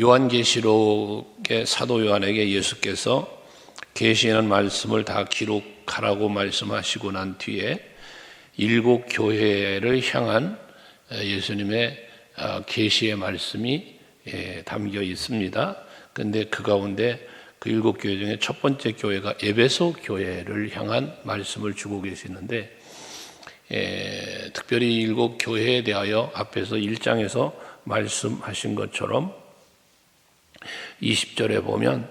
요한계시록의 사도 요한에게 예수께서 계시하는 말씀을 다 기록하라고 말씀하시고 난 뒤에 7 교회를 향한 예수님의 계시의 말씀이 담겨 있습니다. 그런데 그 가운데 그 7 교회 중에 첫 번째 교회가 에베소 교회를 향한 말씀을 주고 계시는데, 특별히 7 교회에 대하여 앞에서 1장에서 말씀하신 것처럼 20절에 보면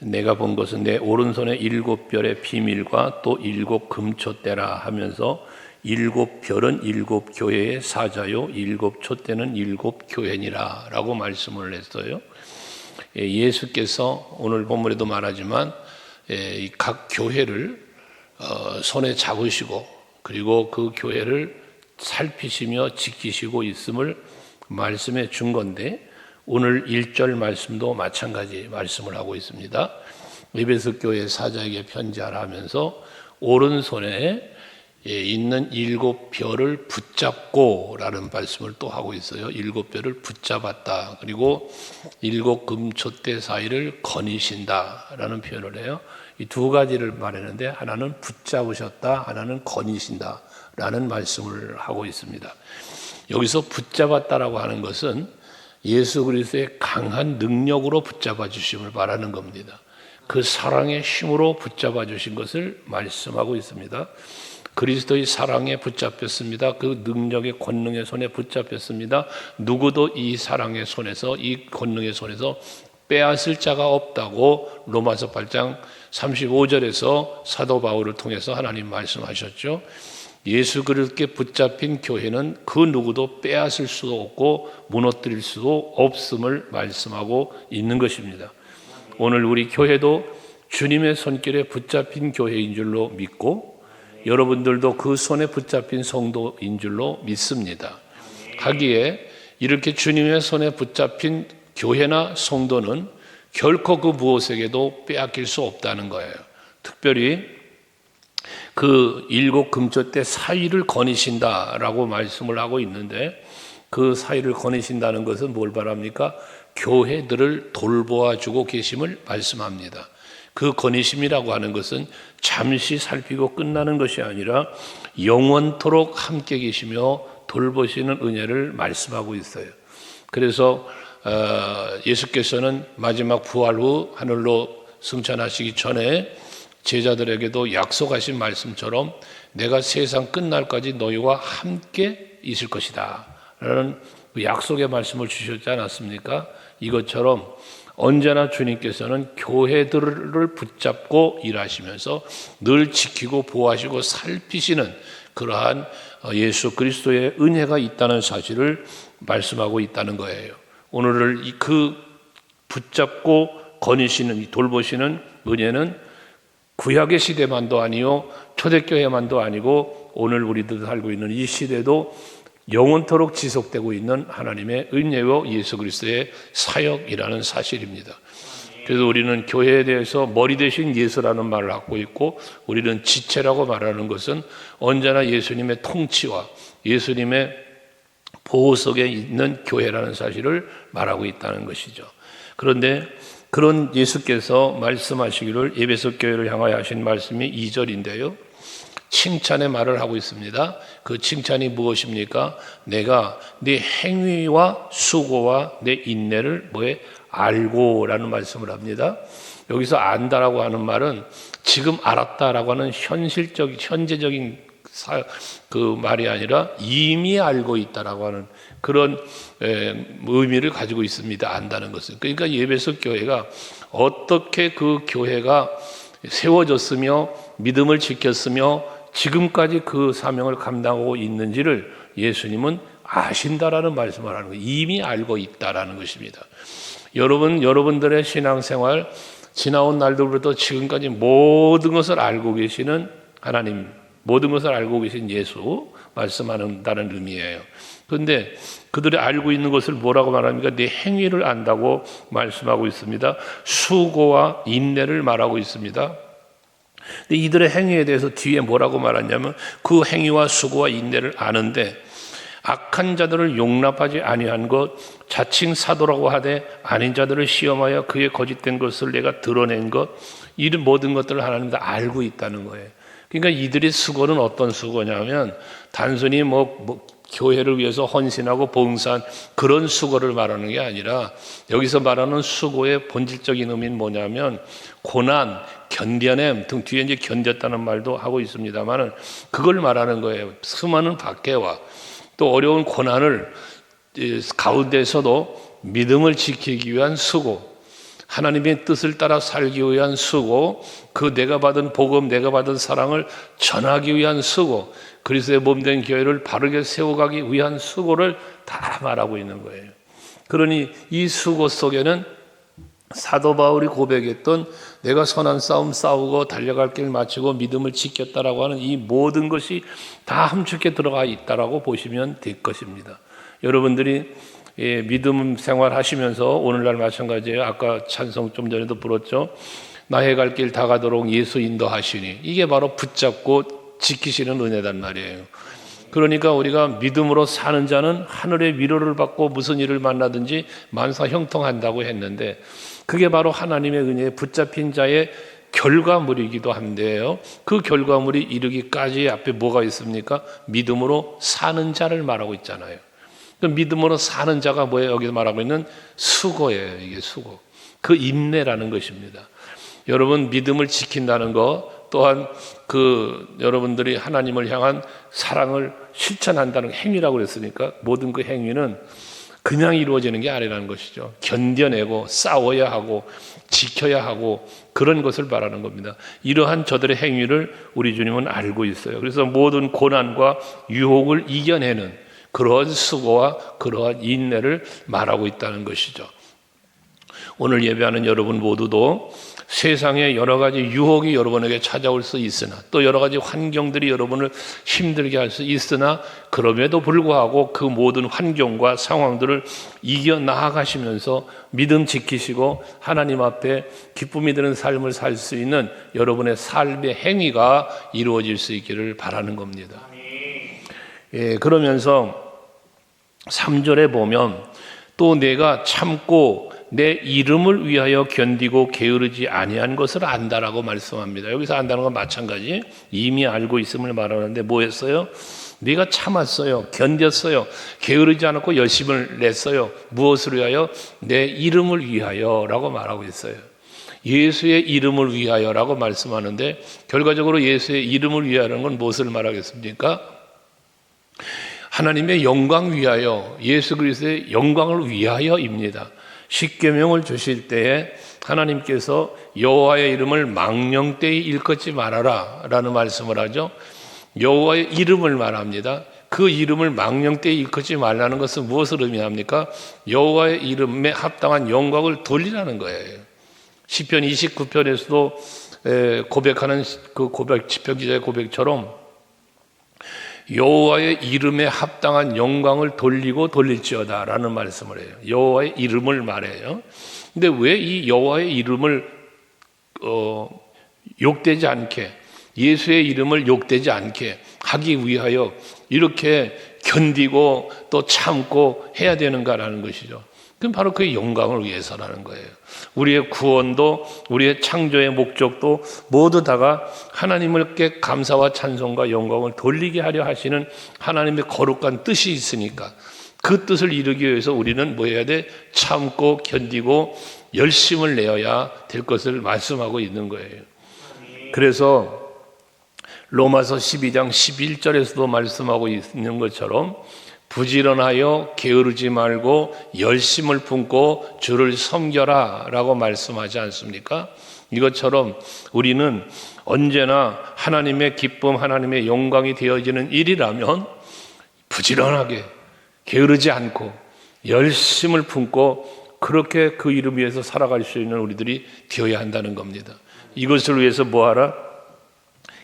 내가 본 것은 내 오른손에 7별의 비밀과 또 7 금촛대라 하면서 7 별은 7 교회의 사자요 7 촛대는 7 교회니라 라고 말씀을 했어요. 예수께서 오늘 본문에도 말하지만 각 교회를 손에 잡으시고 그리고 그 교회를 살피시며 지키시고 있음을 말씀해 준 건데, 오늘 1절 말씀도 마찬가지 말씀을 하고 있습니다. 에베소 교회 사자에게 편지하라 하면서 오른손에 있는 7 별을 붙잡고 라는 말씀을 또 하고 있어요. 7 별을 붙잡았다. 그리고 7 금촛대 사이를 거니신다 라는 표현을 해요. 이 두 가지를 말하는데, 하나는 붙잡으셨다, 하나는 거니신다 라는 말씀을 하고 있습니다. 여기서 붙잡았다라고 하는 것은 예수 그리스도의 강한 능력으로 붙잡아 주심을 말하는 겁니다. 그 사랑의 힘으로 붙잡아 주신 것을 말씀하고 있습니다. 그리스도의 사랑에 붙잡혔습니다. 그 능력의 권능의 손에 붙잡혔습니다. 누구도 이 사랑의 손에서, 이 권능의 손에서 빼앗을 자가 없다고 로마서 8장 35절에서 사도 바울을 통해서 하나님 말씀하셨죠. 예수 그리스도께 붙잡힌 교회는 그 누구도 빼앗을 수도 없고 무너뜨릴 수도 없음을 말씀하고 있는 것입니다. 오늘 우리 교회도 주님의 손길에 붙잡힌 교회인 줄로 믿고, 여러분들도 그 손에 붙잡힌 성도인 줄로 믿습니다. 하기에 이렇게 주님의 손에 붙잡힌 교회나 성도는 결코 그 무엇에게도 빼앗길 수 없다는 거예요. 특별히 그 7 금촛대 사이를 거니신다라고 말씀을 하고 있는데, 그 사이를 거니신다는 것은 뭘 말합니까? 교회들을 돌보아 주고 계심을 말씀합니다. 그 거니심이라고 하는 것은 잠시 살피고 끝나는 것이 아니라 영원토록 함께 계시며 돌보시는 은혜를 말씀하고 있어요. 그래서 예수께서는 마지막 부활 후 하늘로 승천하시기 전에 제자들에게도 약속하신 말씀처럼 내가 세상 끝날까지 너희와 함께 있을 것이다 라는 약속의 말씀을 주셨지 않았습니까? 이것처럼 언제나 주님께서는 교회들을 붙잡고 일하시면서 늘 지키고 보호하시고 살피시는 그러한 예수 그리스도의 은혜가 있다는 사실을 말씀하고 있다는 거예요. 오늘 그 붙잡고 거니시는, 돌보시는 은혜는 구약의 시대만도 아니요 초대교회만도 아니고 오늘 우리들 살고 있는 이 시대도 영원토록 지속되고 있는 하나님의 은혜와 예수 그리스도의 사역이라는 사실입니다. 그래서 우리는 교회에 대해서 머리 대신 예수라는 말을 갖고 있고, 우리는 지체라고 말하는 것은 언제나 예수님의 통치와 예수님의 보호 속에 있는 교회라는 사실을 말하고 있다는 것이죠. 그런데 그런 예수께서 말씀하시기를 에베소 교회를 향하여 하신 말씀이 2절인데요. 칭찬의 말을 하고 있습니다. 그 칭찬이 무엇입니까? 내가 네 행위와 수고와 내 인내를 알고 라는 말씀을 합니다. 여기서 안다라고 하는 말은 지금 알았다라고 하는 현재적인 그 말이 아니라 이미 알고 있다라고 하는 그런 의미를 가지고 있습니다. 안다는 것은. 그러니까 에베소 교회가 어떻게 그 교회가 세워졌으며 믿음을 지켰으며 지금까지 그 사명을 감당하고 있는지를 예수님은 아신다라는 말씀을 하는 거예요. 이미 알고 있다라는 것입니다. 여러분들의 신앙생활 지나온 날들부터 지금까지 모든 것을 알고 계시는 하나님, 모든 것을 알고 계신 예수 말씀한다는 의미예요. 그런데 그들이 알고 있는 것을 뭐라고 말합니까? 네 행위를 안다고 말씀하고 있습니다. 수고와 인내를 말하고 있습니다. 근데 이들의 행위에 대해서 뒤에 뭐라고 말하냐면 그 행위와 수고와 인내를 아는데 악한 자들을 용납하지 아니한 것, 자칭 사도라고 하되 아닌 자들을 시험하여 그의 거짓된 것을 내가 드러낸 것, 이런 모든 것들을 하나님 다 알고 있다는 거예요. 그러니까 이들의 수고는 어떤 수고냐면 단순히 교회를 위해서 헌신하고 봉사한 그런 수고를 말하는 게 아니라, 여기서 말하는 수고의 본질적인 의미는 뭐냐면 고난, 견뎌냄 등, 뒤에 이제 견뎠다는 말도 하고 있습니다만은 그걸 말하는 거예요. 수많은 박해와 또 어려운 고난을 가운데서도 믿음을 지키기 위한 수고, 하나님의 뜻을 따라 살기 위한 수고, 그 내가 받은 복음, 내가 받은 사랑을 전하기 위한 수고, 그리스도의 몸된 교회를 바르게 세워가기 위한 수고를 다 말하고 있는 거예요. 그러니 이 수고 속에는 사도 바울이 고백했던 내가 선한 싸움 싸우고 달려갈 길 마치고 믿음을 지켰다라고 하는 이 모든 것이 다 함축해 들어가 있다라고 보시면 될 것입니다. 여러분들이 믿음 생활 하시면서 오늘날 마찬가지예요. 아까 찬송 좀 전에도 불었죠. 나의 갈 길 다 가도록 예수 인도하시니, 이게 바로 붙잡고 지키시는 은혜단 말이에요. 그러니까 우리가 믿음으로 사는 자는 하늘의 위로를 받고 무슨 일을 만나든지 만사 형통한다고 했는데, 그게 바로 하나님의 은혜에 붙잡힌 자의 결과물이기도 한데요. 그 결과물이 이르기까지 앞에 뭐가 있습니까? 믿음으로 사는 자를 말하고 있잖아요. 그 믿음으로 사는 자가 뭐예요? 여기서 말하고 있는 수고예요. 이게 수고. 그 인내라는 것입니다. 여러분, 믿음을 지킨다는 것, 또한 여러분들이 하나님을 향한 사랑을 실천한다는 행위라고 그랬으니까, 모든 그 행위는 그냥 이루어지는 게 아니라는 것이죠. 견뎌내고 싸워야 하고 지켜야 하고 그런 것을 말하는 겁니다. 이러한 저들의 행위를 우리 주님은 알고 있어요. 그래서 모든 고난과 유혹을 이겨내는 그러한 수고와 그러한 인내를 말하고 있다는 것이죠. 오늘 예배하는 여러분 모두도 세상에 여러 가지 유혹이 여러분에게 찾아올 수 있으나, 또 여러 가지 환경들이 여러분을 힘들게 할 수 있으나, 그럼에도 불구하고 그 모든 환경과 상황들을 이겨 나아가시면서 믿음 지키시고 하나님 앞에 기쁨이 드는 삶을 살 수 있는 여러분의 삶의 행위가 이루어질 수 있기를 바라는 겁니다. 그러면서 3절에 보면 또 내가 참고 내 이름을 위하여 견디고 게으르지 아니한 것을 안다라고 말씀합니다. 여기서 안다는 건 마찬가지, 이미 알고 있음을 말하는데 뭐였어요? 네가 참았어요, 견뎠어요, 게으르지 않았고 열심을 냈어요. 무엇을 위하여? 내 이름을 위하여 라고 말하고 있어요. 예수의 이름을 위하여라고 말씀하는데, 결과적으로 예수의 이름을 위하여는 건 무엇을 말하겠습니까? 하나님의 영광 위하여, 예수 그리스도의 영광을 위하여입니다. 십계명을 주실 때에 하나님께서 여호와의 이름을 망령되이 일컫지 말아라 라는 말씀을 하죠. 여호와의 이름을 말합니다. 그 이름을 망령되이 일컫지 말라는 것은 무엇을 의미합니까? 여호와의 이름에 합당한 영광을 돌리라는 거예요. 시편 29편에서도 고백하는 그 고백, 시편 기자의 고백처럼 여호와의 이름에 합당한 영광을 돌리고 돌릴지어다 라는 말씀을 해요. 여호와의 이름을 말해요. 근데 왜 이 여호와의 이름을 욕되지 않게, 예수의 이름을 욕되지 않게 하기 위하여 이렇게 견디고 또 참고 해야 되는가라는 것이죠. 그럼 바로 그 영광을 위해서라는 거예요. 우리의 구원도, 우리의 창조의 목적도 모두 다가 하나님께 감사와 찬송과 영광을 돌리게 하려 하시는 하나님의 거룩한 뜻이 있으니까, 그 뜻을 이루기 위해서 우리는 뭐 해야 돼? 참고 견디고 열심을 내어야 될 것을 말씀하고 있는 거예요. 그래서 로마서 12장 11절에서도 말씀하고 있는 것처럼 부지런하여 게으르지 말고 열심을 품고 주를 섬겨라 라고 말씀하지 않습니까? 이것처럼 우리는 언제나 하나님의 기쁨, 하나님의 영광이 되어지는 일이라면 부지런하게 게으르지 않고 열심을 품고 그렇게 그 이름 위해서 살아갈 수 있는 우리들이 되어야 한다는 겁니다. 이것을 위해서 뭐하라?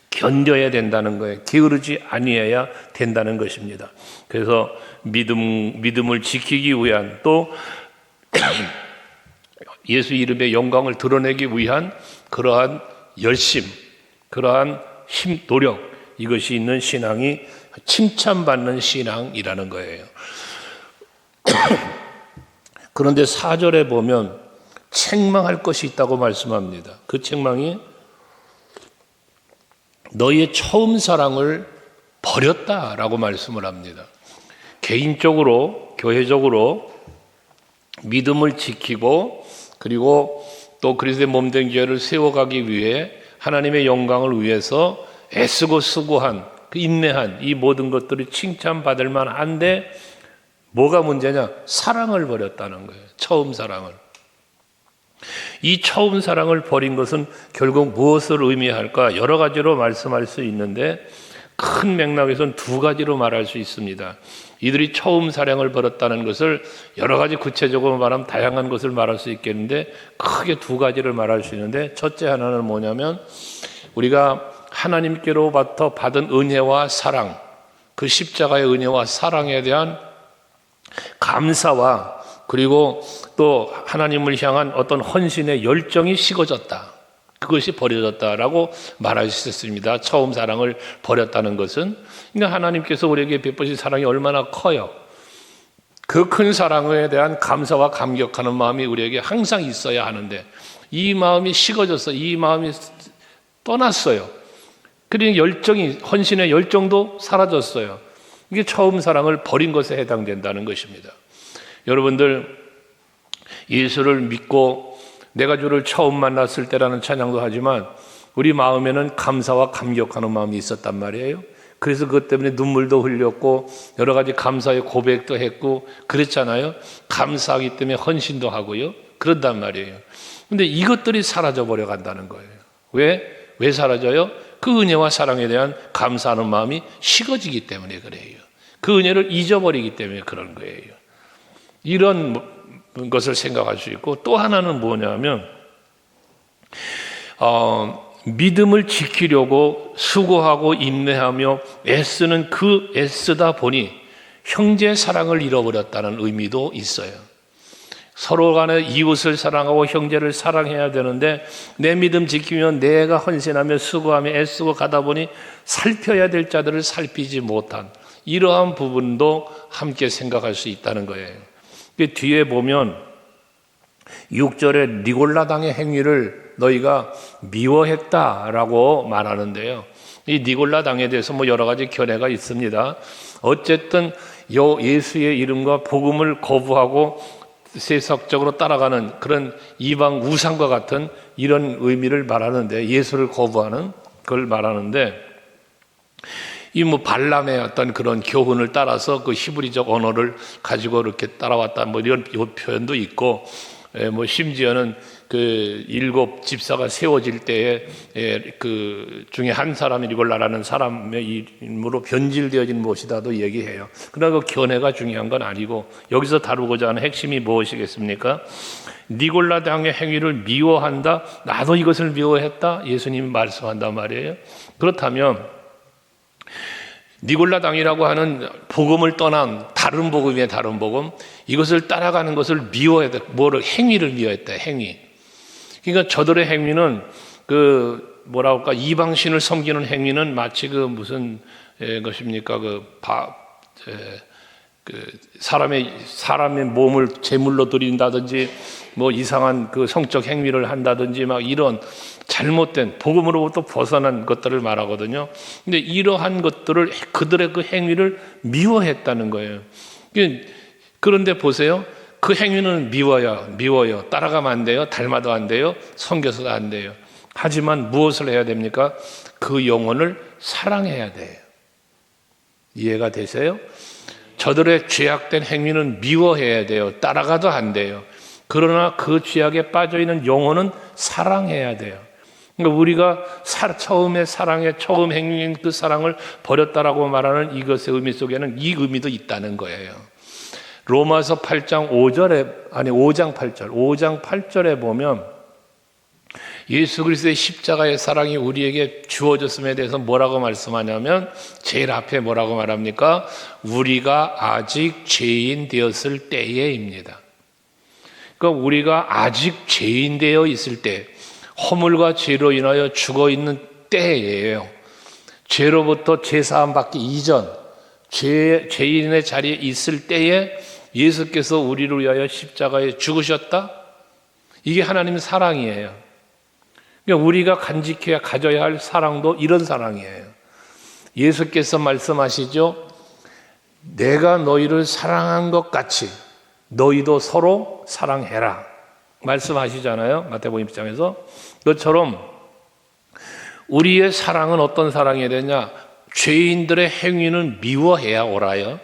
견뎌야 된다는 거예요. 게으르지 아니해야 된다는 것입니다. 그래서 믿음을 지키기 위한, 또 예수 이름의 영광을 드러내기 위한 그러한 열심, 그러한 힘, 노력, 이것이 있는 신앙이 칭찬받는 신앙이라는 거예요. 그런데 4절에 보면 책망할 것이 있다고 말씀합니다. 그 책망이 너희의 처음 사랑을 버렸다라고 말씀을 합니다. 개인적으로, 교회적으로 믿음을 지키고 그리고 또 그리스도의 몸된 교회를 세워가기 위해 하나님의 영광을 위해서 애쓰고 수고한 그 인내한 이 모든 것들이 칭찬받을 만한데 뭐가 문제냐? 사랑을 버렸다는 거예요. 처음 사랑을. 이 처음 사랑을 버린 것은 결국 무엇을 의미할까? 여러 가지로 말씀할 수 있는데 큰 맥락에서는 두 가지로 말할 수 있습니다. 이들이 처음 사랑을 버렸다는 것을 여러 가지 구체적으로 말하면 다양한 것을 말할 수 있겠는데 크게 두 가지를 말할 수 있는데 첫째 하나는 뭐냐면 우리가 하나님께로부터 받은 은혜와 사랑, 그 십자가의 은혜와 사랑에 대한 감사와 그리고 또 하나님을 향한 어떤 헌신의 열정이 식어졌다. 그것이 버려졌다라고 말할 수 있습니다. 처음 사랑을 버렸다는 것은 그러니까 하나님께서 우리에게 베푸신 사랑이 얼마나 커요. 그 큰 사랑에 대한 감사와 감격하는 마음이 우리에게 항상 있어야 하는데 이 마음이 식어졌어. 이 마음이 떠났어요. 그러니 열정이 헌신의 열정도 사라졌어요. 이게 처음 사랑을 버린 것에 해당된다는 것입니다. 여러분들 예수를 믿고 내가 주를 처음 만났을 때라는 찬양도 하지만 우리 마음에는 감사와 감격하는 마음이 있었단 말이에요. 그래서 그것 때문에 눈물도 흘렸고 여러 가지 감사의 고백도 했고 그랬잖아요. 감사하기 때문에 헌신도 하고요. 그런단 말이에요. 근데 이것들이 사라져 버려 간다는 거예요. 왜 사라져요? 그 은혜와 사랑에 대한 감사하는 마음이 식어지기 때문에 그래요. 그 은혜를 잊어버리기 때문에 그런 거예요. 이런 것을 생각할 수 있고 또 하나는 뭐냐면 믿음을 지키려고 수고하고 인내하며 애쓰는 그 애쓰다 보니 형제 사랑을 잃어버렸다는 의미도 있어요. 서로 간에 이웃을 사랑하고 형제를 사랑해야 되는데 내 믿음 지키면 내가 헌신하며 수고하며 애쓰고 가다 보니 살펴야 될 자들을 살피지 못한 이러한 부분도 함께 생각할 수 있다는 거예요. 뒤에 보면 6절에 니골라당의 행위를 너희가 미워했다라고 말하는데요. 이 니골라당에 대해서 여러 가지 견해가 있습니다. 어쨌든 예수의 이름과 복음을 거부하고 세속적으로 따라가는 그런 이방 우상과 같은 이런 의미를 말하는데 예수를 거부하는 그걸 말하는데 이 발람의 어떤 그런 교훈을 따라서 그 히브리적 언어를 가지고 이렇게 따라왔다 이런 표현도 있고 심지어는 그 7 집사가 세워질 때에 그 중에 한 사람이 니골라라는 사람의 이름으로 변질되어진 무엇이다도 얘기해요. 그러나 그 견해가 중요한 건 아니고 여기서 다루고자 하는 핵심이 무엇이겠습니까? 니골라 당의 행위를 미워한다. 나도 이것을 미워했다. 예수님이 말씀한단 말이에요. 그렇다면 니골라 당이라고 하는 복음을 떠난 다른 복음이에요. 다른 복음. 이것을 따라가는 것을 미워했다. 행위를 미워했다. 행위. 그러니까 저들의 행위는 이방신을 섬기는 행위는 마치 무슨 것입니까? 사람의 몸을 제물로 드린다든지 이상한 성적 행위를 한다든지 이런 잘못된 복음으로부터 벗어난 것들을 말하거든요. 근데 이러한 것들을 그들의 그 행위를 미워했다는 거예요. 그런데 보세요. 그 행위는 미워요. 따라가면 안 돼요. 닮아도 안 돼요. 섬겨서도 안 돼요. 하지만 무엇을 해야 됩니까? 그 영혼을 사랑해야 돼요. 이해가 되세요? 저들의 죄악된 행위는 미워해야 돼요. 따라가도 안 돼요. 그러나 그 죄악에 빠져있는 영혼은 사랑해야 돼요. 그러니까 우리가 처음에 처음 행위인 그 사랑을 버렸다라고 말하는 이것의 의미 속에는 이 의미도 있다는 거예요. 로마서 5장 8절에 보면 예수 그리스도의 십자가의 사랑이 우리에게 주어졌음에 대해서 뭐라고 말씀하냐면 제일 앞에 뭐라고 말합니까? 우리가 아직 죄인 되었을 때에입니다. 그러니까 우리가 아직 죄인 되어 있을 때, 허물과 죄로 인하여 죽어 있는 때예요. 죄로부터 제사함 받기 이전 죄인의 자리에 있을 때에 예수께서 우리를 위하여 십자가에 죽으셨다. 이게 하나님의 사랑이에요. 그러니까 우리가 간직해야 가져야 할 사랑도 이런 사랑이에요. 예수께서 말씀하시죠. 내가 너희를 사랑한 것 같이 너희도 서로 사랑해라 말씀하시잖아요. 마태복음 1장에서. 그것처럼 우리의 사랑은 어떤 사랑이 되냐? 죄인들의 행위는 미워해야 옳아요.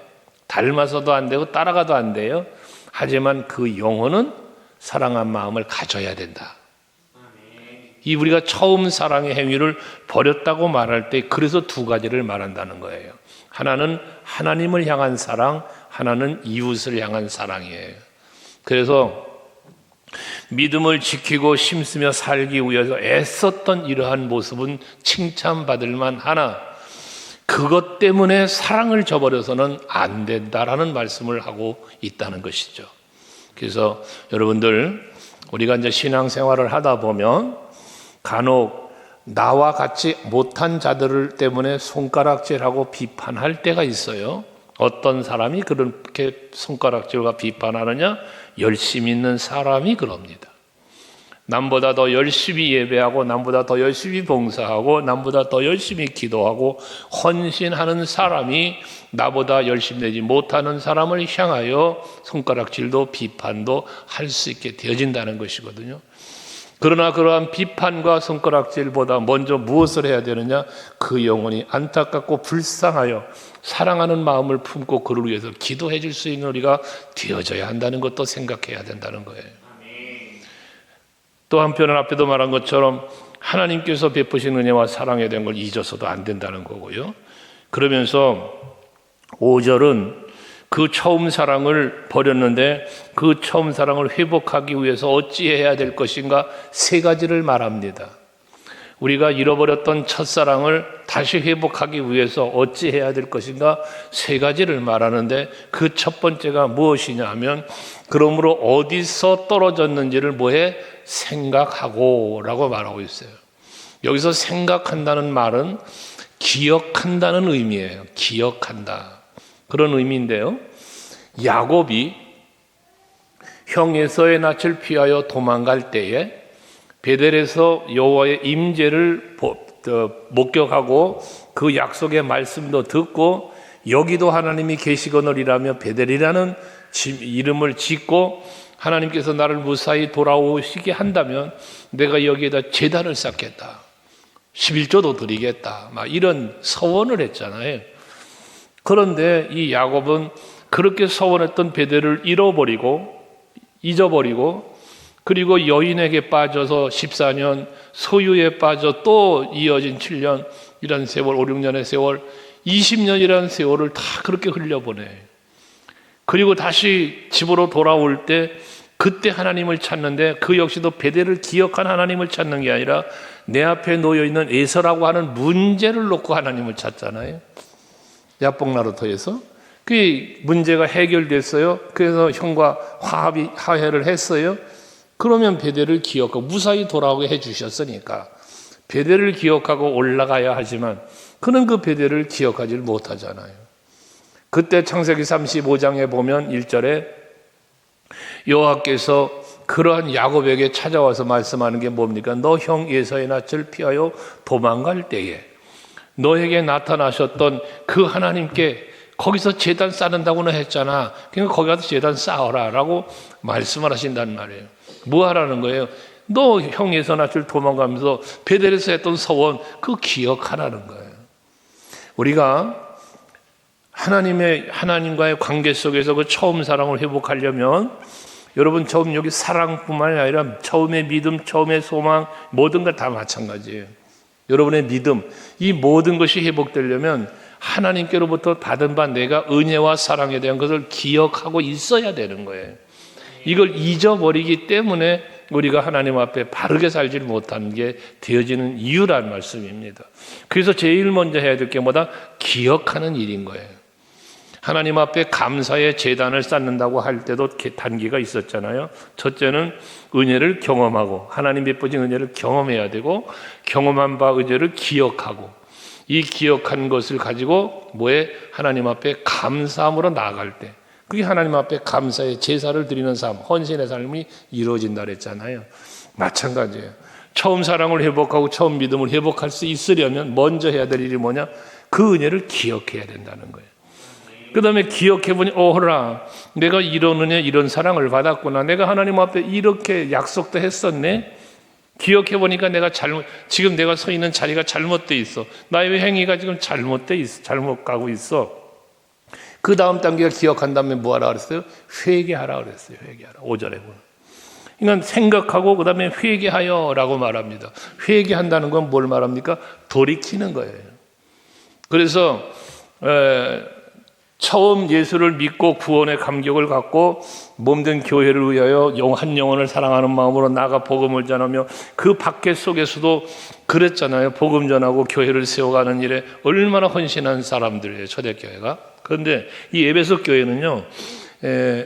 닮아서도 안 되고 따라가도 안 돼요. 하지만 그 영혼은 사랑한 마음을 가져야 된다. 이 우리가 처음 사랑의 행위를 버렸다고 말할 때 그래서 두 가지를 말한다는 거예요. 하나는 하나님을 향한 사랑, 하나는 이웃을 향한 사랑이에요. 그래서 믿음을 지키고 힘쓰며 살기 위해서 애썼던 이러한 모습은 칭찬받을 만하나 그것 때문에 사랑을 저버려서는 안 된다라는 말씀을 하고 있다는 것이죠. 그래서 여러분들 우리가 이제 신앙생활을 하다 보면 간혹 나와 같이 못한 자들을 때문에 손가락질하고 비판할 때가 있어요. 어떤 사람이 그렇게 손가락질과 비판하느냐? 열심히 있는 사람이 그럽니다. 남보다 더 열심히 예배하고 남보다 더 열심히 봉사하고 남보다 더 열심히 기도하고 헌신하는 사람이 나보다 열심히 되지 못하는 사람을 향하여 손가락질도 비판도 할 수 있게 되어진다는 것이거든요. 그러나 그러한 비판과 손가락질보다 먼저 무엇을 해야 되느냐? 그 영혼이 안타깝고 불쌍하여 사랑하는 마음을 품고 그를 위해서 기도해 줄 수 있는 우리가 되어져야 한다는 것도 생각해야 된다는 거예요. 또 한편은 앞에도 말한 것처럼 하나님께서 베푸신 은혜와 사랑에 대한 걸 잊어서도 안 된다는 거고요. 그러면서 5절은 그 처음 사랑을 버렸는데 그 처음 사랑을 회복하기 위해서 어찌해야 될 것인가 세 가지를 말합니다. 우리가 잃어버렸던 첫사랑을 다시 회복하기 위해서 어찌해야 될 것인가 세 가지를 말하는데 그 첫 번째가 무엇이냐 하면 그러므로 어디서 떨어졌는지를 뭐해? 생각하고 라고 말하고 있어요. 여기서 생각한다는 말은 기억한다는 의미예요. 기억한다. 그런 의미인데요. 야곱이 형 에서의 낯을 피하여 도망갈 때에 베델에서 여호와의 임재를 목격하고 그 약속의 말씀도 듣고 여기도 하나님이 계시거늘이라며 베델이라는 이름을 짓고 하나님께서 나를 무사히 돌아오시게 한다면 내가 여기에다 제단을 쌓겠다. 11조도 드리겠다. 막 이런 서원을 했잖아요. 그런데 이 야곱은 그렇게 서원했던 베델을 잊어버리고 그리고 여인에게 빠져서 14년 소유에 빠져 또 이어진 7년 이란 세월 5, 6년의 세월 20년이라는 세월을 다 그렇게 흘려보내. 그리고 다시 집으로 돌아올 때 그때 하나님을 찾는데 그 역시도 베델을 기억한 하나님을 찾는 게 아니라 내 앞에 놓여있는 에서라고 하는 문제를 놓고 하나님을 찾잖아요. 야복나루터에서 그 문제가 해결됐어요. 그래서 형과 화해를 했어요. 그러면 베델을 기억하고 무사히 돌아오게 해주셨으니까 베델을 기억하고 올라가야 하지만 그는 그 베델을 기억하지 못하잖아요. 그때 창세기 35장에 보면 1절에 여호와께서 그러한 야곱에게 찾아와서 말씀하는 게 뭡니까? 너 형 에서의 낯을 피하여 도망갈 때에 너에게 나타나셨던 그 하나님께 거기서 제단 쌓는다고는 했잖아. 그러니까 거기 가서 제단 쌓아라 라고 말씀을 하신단 말이에요. 뭐 하라는 거예요? 너 형 에서 낯을 도망가면서 베델에서 했던 서원 그거 기억하라는 거예요. 우리가 하나님과의 관계 속에서 그 처음 사랑을 회복하려면 여러분 처음 여기 사랑뿐만 아니라 처음의 믿음, 처음의 소망 모든 것 다 마찬가지예요. 여러분의 믿음 이 모든 것이 회복되려면 하나님께로부터 받은 바 내가 은혜와 사랑에 대한 것을 기억하고 있어야 되는 거예요. 이걸 잊어버리기 때문에 우리가 하나님 앞에 바르게 살지 못하는 게 되어지는 이유란 말씀입니다. 그래서 제일 먼저 해야 될 게 뭐다? 기억하는 일인 거예요. 하나님 앞에 감사의 제단을 쌓는다고 할 때도 단계가 있었잖아요. 첫째는 은혜를 경험하고 하나님 베푸신 은혜를 경험해야 되고 경험한 바 은혜를 기억하고 이 기억한 것을 가지고 뭐에 하나님 앞에 감사함으로 나아갈 때, 그게 하나님 앞에 감사의 제사를 드리는 삶, 헌신의 삶이 이루어진다 그랬잖아요. 마찬가지예요. 처음 사랑을 회복하고 처음 믿음을 회복할 수 있으려면 먼저 해야 될 일이 뭐냐? 그 은혜를 기억해야 된다는 거예요. 그 다음에 기억해보니 오호라, 내가 이런 은혜, 이런 사랑을 받았구나. 내가 하나님 앞에 이렇게 약속도 했었네. 기억해보니까 지금 내가 서 있는 자리가 잘못돼 있어. 나의 행위가 지금 잘못돼 있어. 잘못 가고 있어. 그 다음 단계가 기억한 다음에 뭐 하라 그랬어요? 회개하라 그랬어요. 회개하라. 5절에 보면. 그러니까 생각하고 그 다음에 회개하여 라고 말합니다. 회개한다는 건 뭘 말합니까? 돌이키는 거예요. 그래서 처음 예수를 믿고 구원의 감격을 갖고 몸된 교회를 위하여 한 영혼을 사랑하는 마음으로 나가 복음을 전하며 그 밖에 속에서도 그랬잖아요. 복음 전하고 교회를 세워가는 일에 얼마나 헌신한 사람들이에요. 초대교회가. 그런데 이 에베소 교회는요,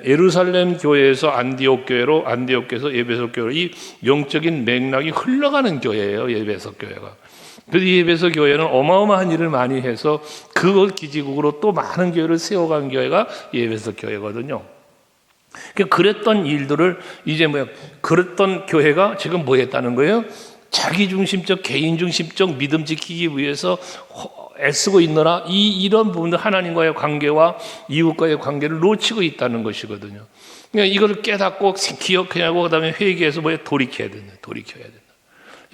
예루살렘 교회에서 안디옥 교회로, 안디옥 교회에서 에베소 교회로 이 영적인 맥락이 흘러가는 교회예요. 에베소 교회가. 그래서 이 에베소 교회는 어마어마한 일을 많이 해서 그걸 기지국으로 또 많은 교회를 세워간 교회가 이 에베소 교회거든요. 그랬던 일들을 이제 그랬던 교회가 지금 뭐 했다는 거예요? 자기중심적, 개인중심적 믿음 지키기 위해서 애쓰고 있느라 이런 부분들 하나님과의 관계와 이웃과의 관계를 놓치고 있다는 것이거든요. 그러니까 이걸 깨닫고 기억해야 하고 그다음에 회개해서 돌이켜야 된다. 돌이켜야 된다.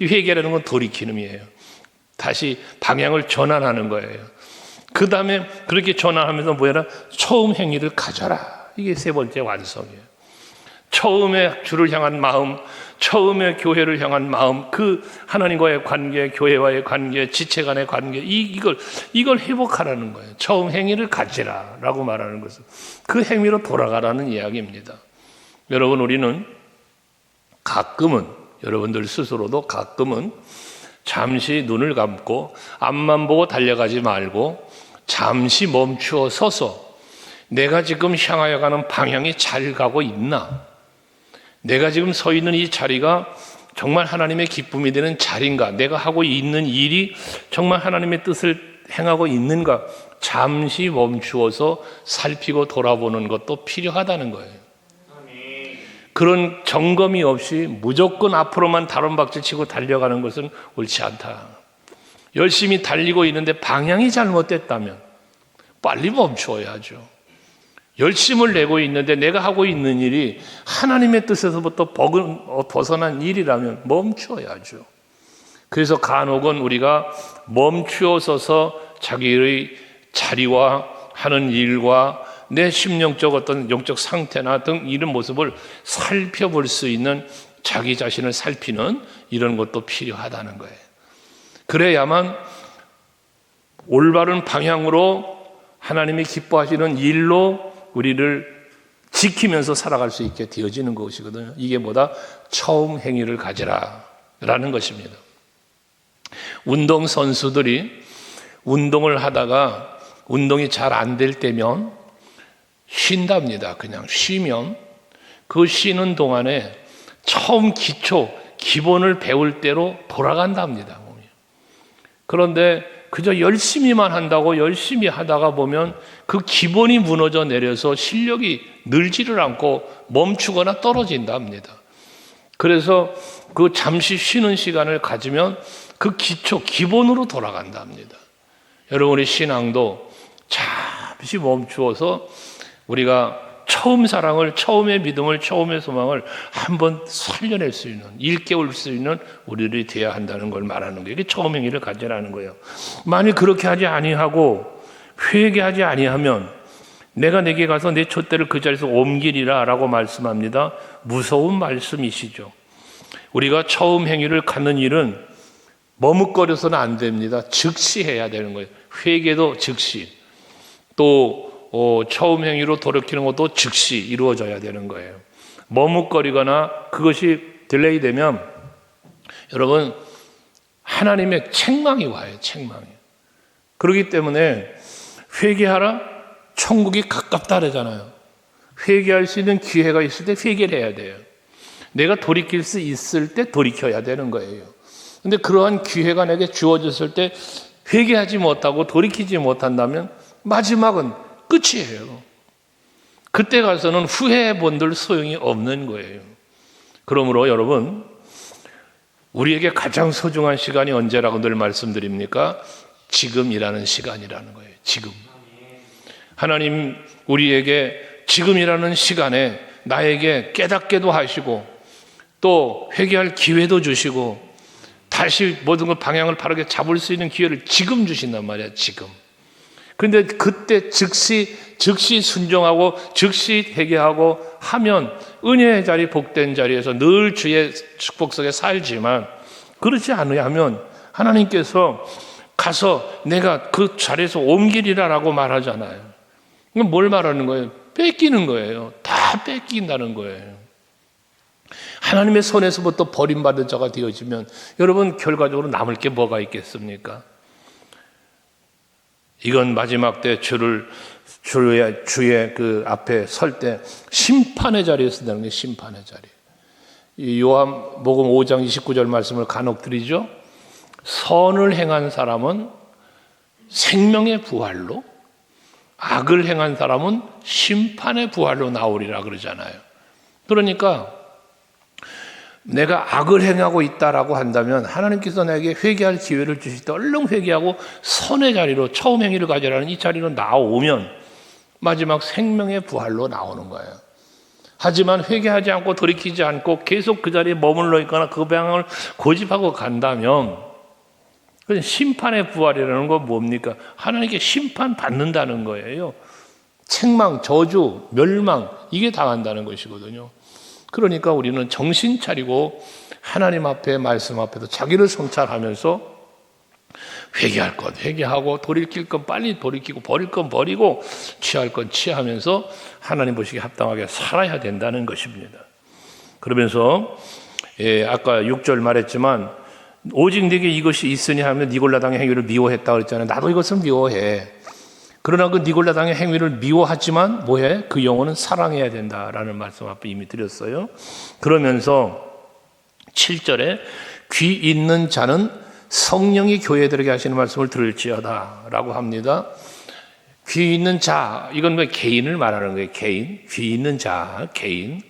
이 회개라는 건 돌이키는이에요. 다시 방향을 전환하는 거예요. 그 다음에 그렇게 전환하면서 처음 행위를 가져라. 이게 세 번째 완성이에요. 처음에 주를 향한 마음, 처음에 교회를 향한 마음, 그 하나님과의 관계, 교회와의 관계, 지체 간의 관계, 이걸 회복하라는 거예요. 처음 행위를 가지라 라고 말하는 것은 그 행위로 돌아가라는 이야기입니다. 여러분, 우리는 가끔은, 여러분들 스스로도 가끔은 잠시 눈을 감고 앞만 보고 달려가지 말고 잠시 멈추어 서서 내가 지금 향하여 가는 방향이 잘 가고 있나? 내가 지금 서 있는 이 자리가 정말 하나님의 기쁨이 되는 자리인가? 내가 하고 있는 일이 정말 하나님의 뜻을 행하고 있는가? 잠시 멈추어서 살피고 돌아보는 것도 필요하다는 거예요. 그런 점검이 없이 무조건 앞으로만 다른박질 치고 달려가는 것은 옳지 않다. 열심히 달리고 있는데 방향이 잘못됐다면 빨리 멈추어야죠. 열심을 내고 있는데 내가 하고 있는 일이 하나님의 뜻에서부터 벗어난 일이라면 멈추어야죠. 그래서 간혹은 우리가 멈추어 서서 자기의 자리와 하는 일과 내 심령적 어떤 영적 상태나 등 이런 모습을 살펴볼 수 있는 자기 자신을 살피는 이런 것도 필요하다는 거예요. 그래야만 올바른 방향으로 하나님이 기뻐하시는 일로 우리를 지키면서 살아갈 수 있게 되어지는 것이거든요. 이게 뭐다? 처음 행위를 가지라 라는 것입니다. 운동선수들이 운동을 하다가 운동이 잘 안 될 때면 쉰답니다. 그냥 쉬면 그 쉬는 동안에 처음 기본을 배울 때로 돌아간답니다. 몸이. 그런데 그저 열심히만 한다고 열심히 하다가 보면 그 기본이 무너져 내려서 실력이 늘지를 않고 멈추거나 떨어진답니다. 그래서 그 잠시 쉬는 시간을 가지면 그 기본으로 돌아간답니다. 여러분의 신앙도 잠시 멈추어서 우리가 처음 사랑을, 처음의 믿음을, 처음의 소망을 한번 살려낼 수 있는, 일깨울 수 있는 우리들이 되어야 한다는 걸 말하는 거예요. 이게 처음 행위를 가지라는 거예요. 만일 그렇게 하지 아니하고 회개하지 아니하면 내가 내게 가서 내 촛대를 그 자리에서 옮기리라 라고 말씀합니다. 무서운 말씀이시죠. 우리가 처음 행위를 갖는 일은 머뭇거려서는 안 됩니다. 즉시 해야 되는 거예요. 회개도 즉시, 또 처음 행위로 돌이키는 것도 즉시 이루어져야 되는 거예요. 머뭇거리거나 그것이 딜레이 되면 여러분 하나님의 책망이 와요. 책망이. 그렇기 때문에 회개하라, 천국이 가깝다 그러잖아요. 회개할 수 있는 기회가 있을 때 회개를 해야 돼요. 내가 돌이킬 수 있을 때 돌이켜야 되는 거예요. 근데 그러한 기회가 내게 주어졌을 때 회개하지 못하고 돌이키지 못한다면 마지막은 끝이에요. 그때 가서는 후회해 본들 소용이 없는 거예요. 그러므로 여러분, 우리에게 가장 소중한 시간이 언제라고 늘 말씀드립니까? 지금이라는 시간이라는 거예요. 지금. 하나님 우리에게 지금이라는 시간에 나에게 깨닫게도 하시고 또 회개할 기회도 주시고 다시 모든 것 방향을 바르게 잡을 수 있는 기회를 지금 주신단 말이야. 지금. 근데 그때 즉시 순종하고 즉시 회개하고 하면 은혜의 자리, 복된 자리에서 늘 주의 축복 속에 살지만, 그렇지 않으면 하나님께서 가서 내가 그 자리에서 옮기리라라고 말하잖아요. 그럼 뭘 말하는 거예요? 뺏기는 거예요. 다 뺏긴다는 거예요. 하나님의 손에서부터 버림받은 자가 되어지면 여러분, 결과적으로 남을 게 뭐가 있겠습니까? 이건 마지막 때 주의 그 앞에 설 때 심판의 자리에 쓴다는 게 심판의 자리. 이 요한복음 5장 29절 말씀을 간혹 드리죠. 선을 행한 사람은 생명의 부활로, 악을 행한 사람은 심판의 부활로 나오리라 그러잖아요. 그러니까 내가 악을 행하고 있다라고 한다면 하나님께서 내게 회개할 기회를 주실 때 얼른 회개하고 선의 자리로, 처음 행위를 가져라는 이 자리로 나오면 마지막 생명의 부활로 나오는 거예요. 하지만 회개하지 않고 돌이키지 않고 계속 그 자리에 머물러 있거나 그 방향을 고집하고 간다면 그건 심판의 부활이라는 건 뭡니까? 하나님께 심판받는다는 거예요. 책망, 저주, 멸망, 이게 당한다는 것이거든요. 그러니까 우리는 정신 차리고 하나님 앞에, 말씀 앞에서 자기를 성찰하면서 회개할 것 회개하고 돌이킬 건 빨리 돌이키고 버릴 건 버리고 취할 건 취하면서 하나님 보시기에 합당하게 살아야 된다는 것입니다. 그러면서 아까 6절 말했지만 오직 네게 이것이 있으니 하면 니골라당의 행위를 미워했다 그랬잖아요. 나도 이것을 미워해. 그러나 그 니골라당의 행위를 미워하지만 뭐해? 그 영혼은 사랑해야 된다라는 말씀 앞에 이미 드렸어요. 그러면서 7절에 귀 있는 자는 성령이 교회들에게 하시는 말씀을 들을지어다 라고 합니다. 귀 있는 자, 이건 왜 개인을 말하는 거예요? 개인, 귀 있는 자, 개인.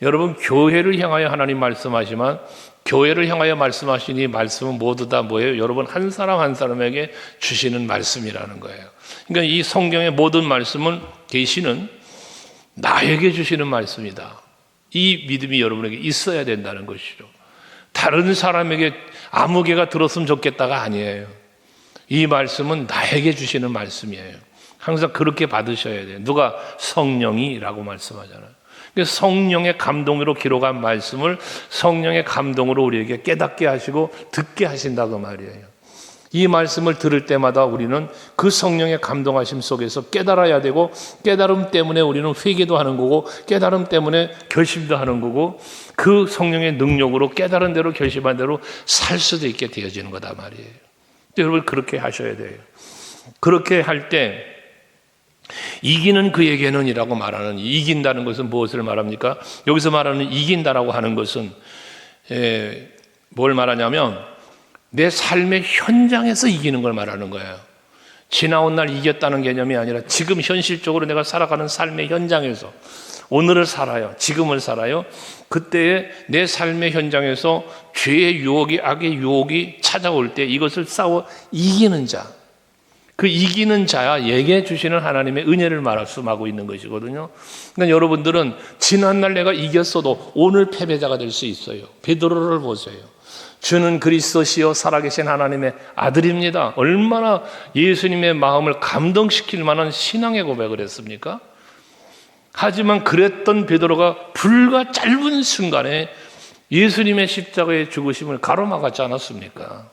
여러분, 교회를 향하여 하나님 말씀하시지만 교회를 향하여 말씀하시니 말씀은 모두 다 뭐예요? 여러분, 한 사람 한 사람에게 주시는 말씀이라는 거예요. 그러니까 이 성경의 모든 말씀은, 계시는 나에게 주시는 말씀이다. 이 믿음이 여러분에게 있어야 된다는 것이죠. 다른 사람에게 아무 개가 들었으면 좋겠다가 아니에요. 이 말씀은 나에게 주시는 말씀이에요. 항상 그렇게 받으셔야 돼요. 누가? 성령이라고 말씀하잖아요. 성령의 감동으로 기록한 말씀을 성령의 감동으로 우리에게 깨닫게 하시고 듣게 하신다고 말이에요. 이 말씀을 들을 때마다 우리는 그 성령의 감동하심 속에서 깨달아야 되고, 깨달음 때문에 우리는 회개도 하는 거고, 깨달음 때문에 결심도 하는 거고, 그 성령의 능력으로 깨달은 대로 결심한 대로 살 수도 있게 되어지는 거다 말이에요. 여러분, 그렇게 하셔야 돼요. 그렇게 할 때 이기는 그에게는 이라고 말하는, 이긴다는 것은 무엇을 말합니까? 여기서 말하는 이긴다라고 하는 것은 뭘 말하냐면 내 삶의 현장에서 이기는 걸 말하는 거예요. 지나온 날 이겼다는 개념이 아니라 지금 현실적으로 내가 살아가는 삶의 현장에서 오늘을 살아요. 지금을 살아요. 그때의 내 삶의 현장에서 죄의 유혹이, 악의 유혹이 찾아올 때 이것을 싸워 이기는 자, 그 이기는 자에게 주시는 하나님의 은혜를 말씀하고 있는 것이거든요. 그러니까 여러분들은 지난날 내가 이겼어도 오늘 패배자가 될 수 있어요. 베드로를 보세요. 주는 그리스도시요 살아계신 하나님의 아들입니다. 얼마나 예수님의 마음을 감동시킬 만한 신앙의 고백을 했습니까? 하지만 그랬던 베드로가 불과 짧은 순간에 예수님의 십자가의 죽으심을 가로막았지 않았습니까?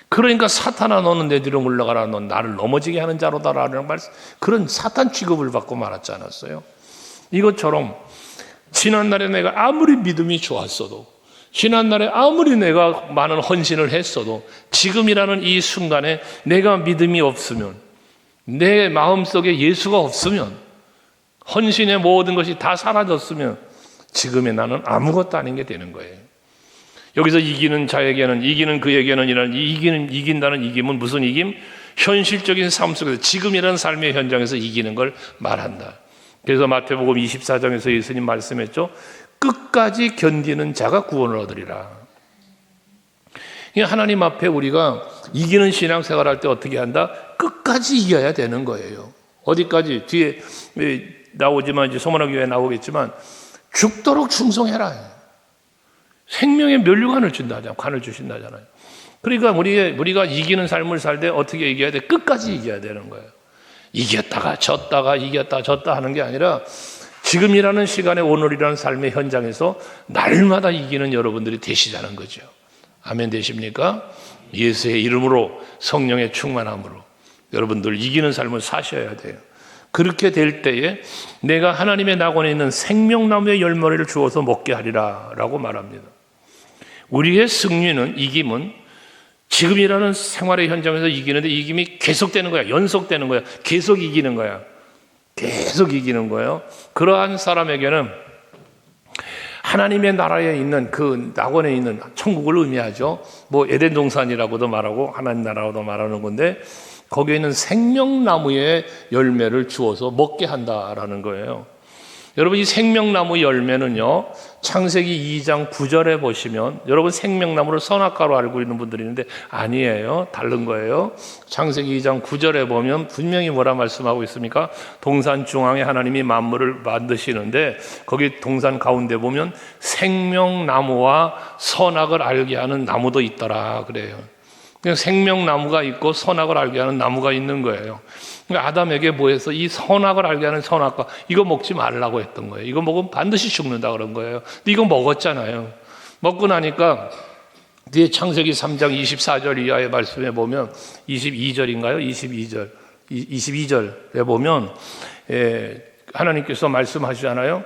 그러니까 사탄아, 너는 내 뒤로 물러가라. 넌 나를 넘어지게 하는 자로다라는 말씀, 그런 사탄 취급을 받고 말았지 않았어요? 이것처럼 지난날에 내가 아무리 믿음이 좋았어도, 지난날에 아무리 내가 많은 헌신을 했어도, 지금이라는 이 순간에 내가 믿음이 없으면, 내 마음속에 예수가 없으면, 헌신의 모든 것이 다 사라졌으면 지금의 나는 아무것도 아닌 게 되는 거예요. 여기서 이기는 자에게는, 이기는 그에게는 이라는 이긴다는 이김은 무슨 이김? 현실적인 삶 속에서, 지금이라는 삶의 현장에서 이기는 걸 말한다. 그래서 마태복음 24장에서 예수님 말씀했죠. 끝까지 견디는 자가 구원을 얻으리라. 하나님 앞에 우리가 이기는 신앙생활 할 때 어떻게 한다? 끝까지 이겨야 되는 거예요. 어디까지? 뒤에 나오지만, 이제 소문화 교회에 나오겠지만, 죽도록 충성해라. 생명의 면류관을 준다잖아요. 관을 주신다잖아요. 그러니까 우리가 이기는 삶을 살 때 어떻게 이겨야 돼? 끝까지 이겨야 되는 거예요. 이겼다가 졌다가 이겼다 졌다 하는 게 아니라 지금이라는 시간에, 오늘이라는 삶의 현장에서 날마다 이기는 여러분들이 되시자는 거죠. 아멘 되십니까? 예수의 이름으로, 성령의 충만함으로 여러분들 이기는 삶을 사셔야 돼요. 그렇게 될 때에 내가 하나님의 낙원에 있는 생명나무의 열매를 주어서 먹게 하리라 라고 말합니다. 우리의 승리는, 이김은 지금이라는 생활의 현장에서 이기는데, 이김이 계속되는 거야. 연속되는 거야. 계속 이기는 거야. 계속 이기는 거예요. 그러한 사람에게는 하나님의 나라에 있는, 그 낙원에 있는 천국을 의미하죠. 뭐 에덴 동산이라고도 말하고 하나님 나라고도 말하는 건데, 거기에 있는 생명나무의 열매를 주어서 먹게 한다라는 거예요. 여러분, 이 생명나무 열매는요, 창세기 2장 9절에 보시면, 여러분 생명나무를 선악과로 알고 있는 분들이 있는데 아니에요. 다른 거예요. 창세기 2장 9절에 보면 분명히 뭐라 말씀하고 있습니까? 동산 중앙에 하나님이 만물을 만드시는데, 거기 동산 가운데 보면 생명나무와 선악을 알게 하는 나무도 있더라 그래요. 그냥 생명나무가 있고 선악을 알게 하는 나무가 있는 거예요. 그러니까 아담에게 뭐해서 이 선악을 알게 하는 선악과 이거 먹지 말라고 했던 거예요. 이거 먹으면 반드시 죽는다 그런 거예요. 근데 이거 먹었잖아요. 먹고 나니까 뒤에 창세기 3장 24절 이하의 말씀에 보면, 22절인가요? 22절에 보면 하나님께서 말씀하시잖아요.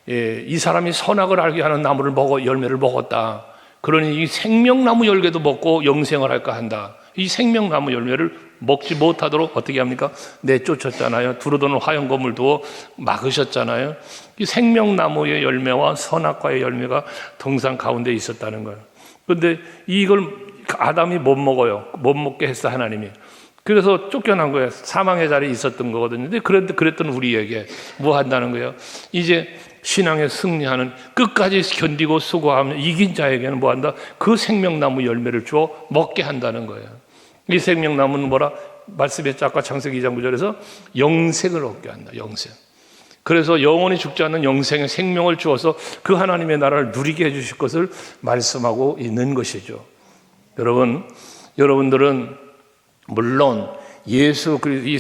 이 사람이 선악을 알게 하는 나무를 열매를 먹었다. 그러니 이 생명나무 열매도 먹고 영생을 할까 한다. 이 생명나무 열매를 먹지 못하도록 어떻게 합니까? 내쫓았잖아요. 두루 도는 화염검을 두어 막으셨잖아요. 이 생명나무의 열매와 선악과의 열매가 동산 가운데 있었다는 거예요. 그런데 이걸 아담이 못 먹어요. 못 먹게 했어, 하나님이. 그래서 쫓겨난 거예요. 사망의 자리에 있었던 거거든요. 근데 그랬던 우리에게 뭐 한다는 거예요? 이제 신앙에 승리하는, 끝까지 견디고 수고하면 이긴 자에게는 뭐 한다? 그 생명나무 열매를 주어 먹게 한다는 거예요. 이 생명나무는 뭐라 말씀했죠? 아까 창세기 2장 9절에서 영생을 얻게 한다. 영생. 그래서 영원히 죽지 않는 영생의 생명을 주어서 그 하나님의 나라를 누리게 해주실 것을 말씀하고 있는 것이죠. 여러분들은 물론 예수 그리스도 이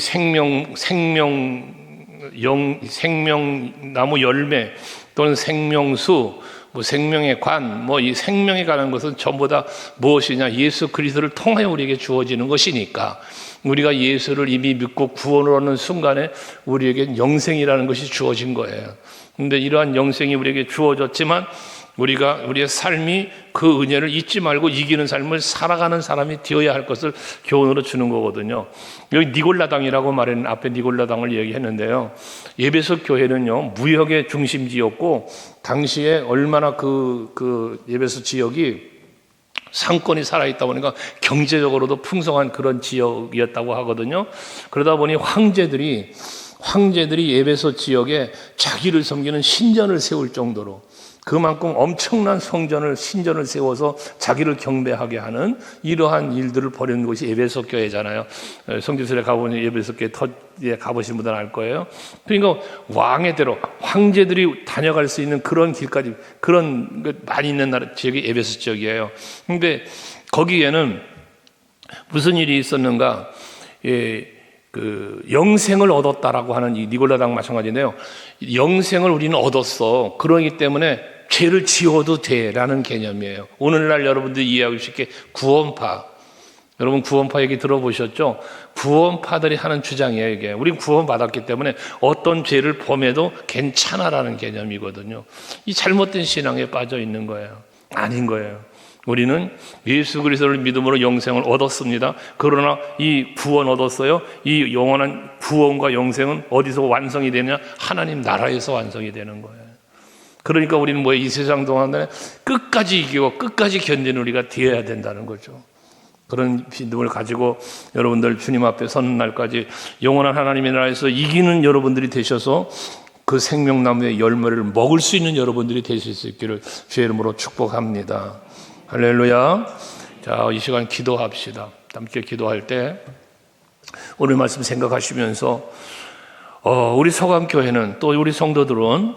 생명나무 열매 또는 생명수, 뭐 생명의 관, 뭐 이 생명에 관한 것은 전부 다 무엇이냐? 예수 그리스도를 통하여 우리에게 주어지는 것이니까, 우리가 예수를 이미 믿고 구원을 얻는 순간에 우리에게 영생이라는 것이 주어진 거예요. 근데 이러한 영생이 우리에게 주어졌지만 우리의 삶이 그 은혜를 잊지 말고 이기는 삶을 살아가는 사람이 되어야 할 것을 교훈으로 주는 거거든요. 여기 니골라당이라고 말했는, 앞에 니골라당을 얘기했는데요. 에베소 교회는요, 무역의 중심지였고, 당시에 얼마나 그 에베소 지역이 상권이 살아있다 보니까 경제적으로도 풍성한 그런 지역이었다고 하거든요. 그러다 보니 황제들이 에베소 지역에 자기를 섬기는 신전을 세울 정도로, 그만큼 엄청난 신전을 세워서 자기를 경배하게 하는 이러한 일들을 벌이는 곳이 에베소 교회잖아요. 성지순례 가보니 에베소 교회에 가보신 분들은 알 거예요. 그러니까 왕의 대로 황제들이 다녀갈 수 있는 그런 길까지, 그런 것 많이 있는 나라 지역이 에베소 지역이에요. 근데 거기에는 무슨 일이 있었는가? 그 영생을 얻었다라고 하는 이 니골라당 마찬가지인데요. 영생을 우리는 얻었어. 그러기 때문에 죄를 지어도 돼라는 개념이에요. 오늘날 여러분들이 이해하기 쉽게 구원파. 여러분 구원파 얘기 들어보셨죠? 구원파들이 하는 주장이에요, 이게. 우린 구원받았기 때문에 어떤 죄를 범해도 괜찮아라는 개념이거든요. 이 잘못된 신앙에 빠져 있는 거예요. 아닌 거예요. 우리는 예수 그리스도를 믿음으로 영생을 얻었습니다. 그러나 이 구원 얻었어요. 이 영원한 구원과 영생은 어디서 완성이 되느냐? 하나님 나라에서 완성이 되는 거예요. 그러니까 우리는 뭐예요? 이 세상 동안에 끝까지 이기고 끝까지 견디는 우리가 되어야 된다는 거죠. 그런 믿음을 가지고 여러분들 주님 앞에 서는 날까지 영원한 하나님의 나라에서 이기는 여러분들이 되셔서 그 생명나무의 열매를 먹을 수 있는 여러분들이 되실 수 있기를 주의 이름으로 축복합니다. 할렐루야. 자, 이 시간 기도합시다. 함께 기도할 때 오늘 말씀 생각하시면서 우리 서강교회는 또 우리 성도들은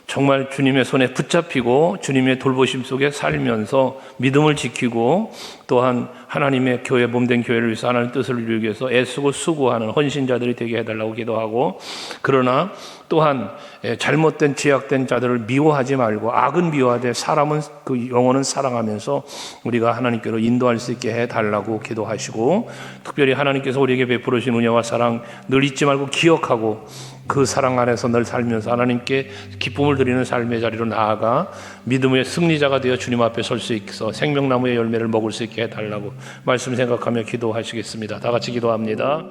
정말 주님의 손에 붙잡히고 주님의 돌보심 속에 살면서 믿음을 지키고 또한 하나님의 교회, 몸된 교회를 위해서 하나님의 뜻을 이루기 위해서 애쓰고 수고하는 헌신자들이 되게 해달라고 기도하고, 그러나 또한 잘못된 죄악된 자들을 미워하지 말고 악은 미워하되 사람은 그 영혼은 사랑하면서 우리가 하나님께로 인도할 수 있게 해달라고 기도하시고, 특별히 하나님께서 우리에게 베풀으신 은혜와 사랑 늘 잊지 말고 기억하고 그 사랑 안에서 늘 살면서 하나님께 기쁨을 드리는 삶의 자리로 나아가 믿음의 승리자가 되어 주님 앞에 설 수 있어 생명나무의 열매를 먹을 수 있게 해달라고 말씀 생각하며 기도하시겠습니다. 다 같이 기도합니다.